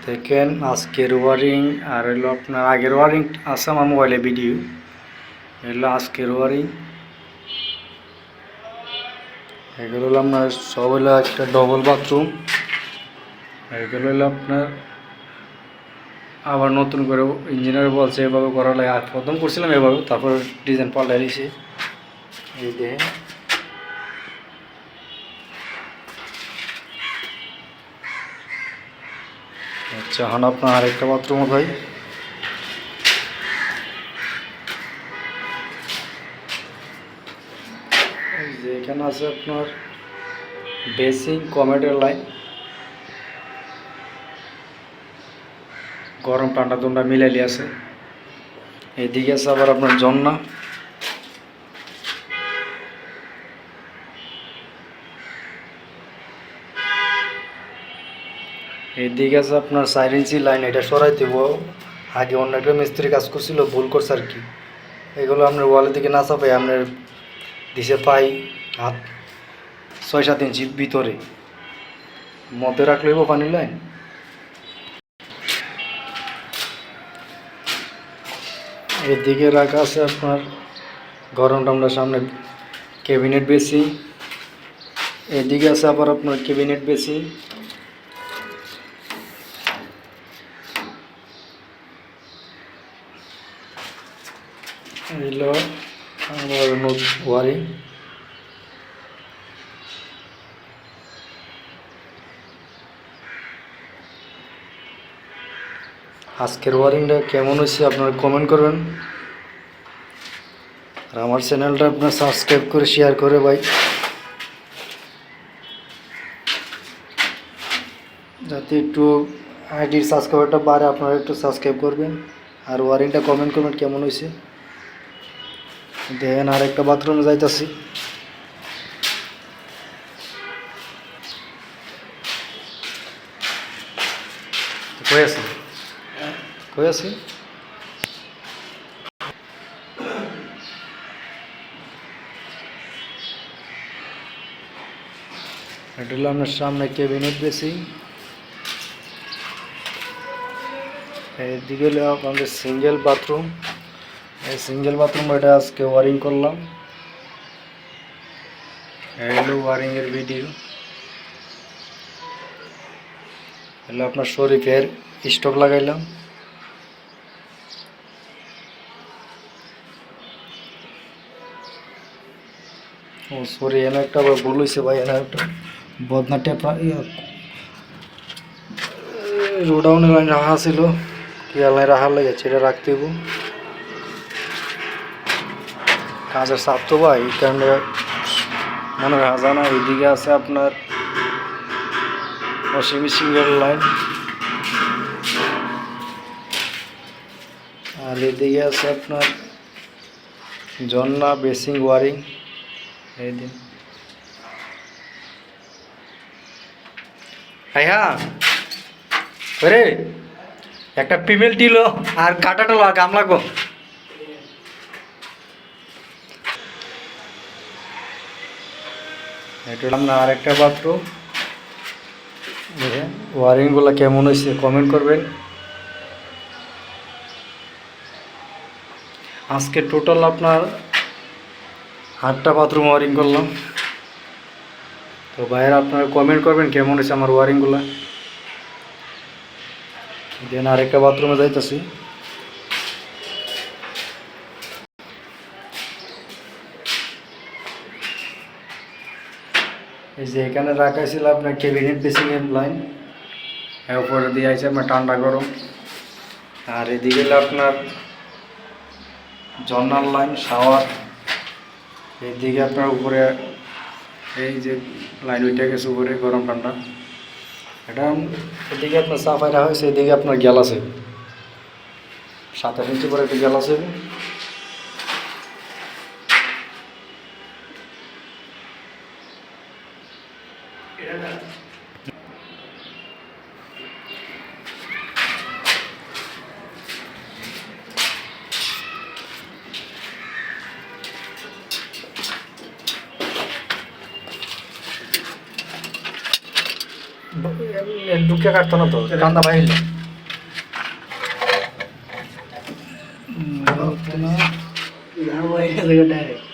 দেখেন আজকের ওয়ারিং আর হলো আপনার আগের ওয়ারিং আছে আমার মোবাইলে ভিডিও। এগুলো আজকের ওয়ারিং। এগুলো হলো আপনার সব হলো একটা ডবল বাথরুম। এগুলো হলো আপনার আবার নতুন করে ইঞ্জিনিয়ার বলছে এভাবে করা লাগে। আর প্রথম করছিলাম এভাবে, তারপর ডিজাইন পাল্টাই দিয়েছি। এই দেখেন আচ্ছা, এখন আপনার আরেকটা বাথরুম ভাই। এই যে এখানে আছে আপনার বেসিং কমেডের লাইন, গরম ঠান্ডা দুন্ডা মিলাইলি আছে। এইদিকে আছে আবার আপনার ঝর্ণা। এইদিকে আছে আপনার 4 ইঞ্চি লাইন, এটা সরাই দেব। আগে অন্য একটা মিস্ত্রি কাজ করছিল, ভুল করছে আর কি। এগুলো আপনার ওয়ালের দিকে না চাপাই আপনার দিশে পাই হাত 6-7 ইঞ্চি ভিতরে মধ্যে রাখলে পানি লাইন। এদিকে রাখা আছে আপনার গরম ঠান্ডার সামনে ক্যাবিনেট বেসিং। এদিকে আছে আবার আপনার ক্যাবিনেট বেসিং। এলো আমার ওয়ারিং। আজকের ওয়ারিংটা কেমন হয়েছে আপনারা কমেন্ট করবেন। আর আমার চ্যানেলটা আপনার সাবস্ক্রাইব করে শেয়ার করে ভাই, যাতে একটু আইডির সাবস্ক্রাইবারটা বাড়ে। আপনারা একটু সাবস্ক্রাইব করবেন আর ওয়ারিংটা কমেন্ট করবেন কেমন হয়েছে। দেখেন আর একটা বাথরুমে যাইতেছি। কই আছে কই আছে এটা হলো আপনার সামনে ক্যাবিনেট বেসিং। এদিকে হলো আমাদের সিঙ্গেল বাথরুম। এই সিঙ্গেল বাথরুম এটা আজকে ওয়ারিং করলাম। এই হলো ওয়ারিংয়ের ভিডিও। হলো আপনার শরীফের স্টক লাগাইলাম। ও সরি, এনে একটা আবার ভুল হয়েছে ভাই। এনে একটা বদনা টেপ রোডাউনের লাইন রাখা ছিল, কেয়ার লাইন রাখার লেগেছে, এটা রাখতে হবো। কাজের চাপ তো ভাই, এই কারণে মনে রাখা যায় না। এইদিকে আছে আপনার ওয়াশিং মেশিনের লাইন, আর এদিকে আছে আপনার ঝর্ণা বেসিং ওয়ারিং। এই দিন হ্যাঁ রে, একটা ফিমেল টিলো আর কাটাটা গাম লাগবো। এটা না আরেকটা বাথরুম। ওয়ারিংগুলো কেমন হয়েছে কমেন্ট করবেন। আজকে টোটাল আপনার 8টা বাথরুম ওয়ারিং করলাম। তো ভাইয়েরা আপনারা কমেন্ট করবেন কেমন হয়েছে আমার ওয়ারিংগুলো। দেন আরেকটা বাথরুমে যাইতেছি। এই যে এখানে রাখা ছিল আপনার ক্যাবিনেট বেসিংয়ের লাইন, উপরে দিয়ে আছে আপনার ঠান্ডা গরম। আর এদিকে আপনার ঝর্নার লাইন, শাওয়ার। এইদিকে আপনার উপরে এই যে লাইন উঠে গেছে উপরে গরম ঠান্ডা। এটা এদিকে আপনার সাফাই রাখা হয়েছে। এদিকে আপনার গ্যাল আছে 27 ইঞ্চি পরে একটা গ্যাল আছে। ঢুকে কাটতো না তো কান্দা বাইরে ডাইরেক্ট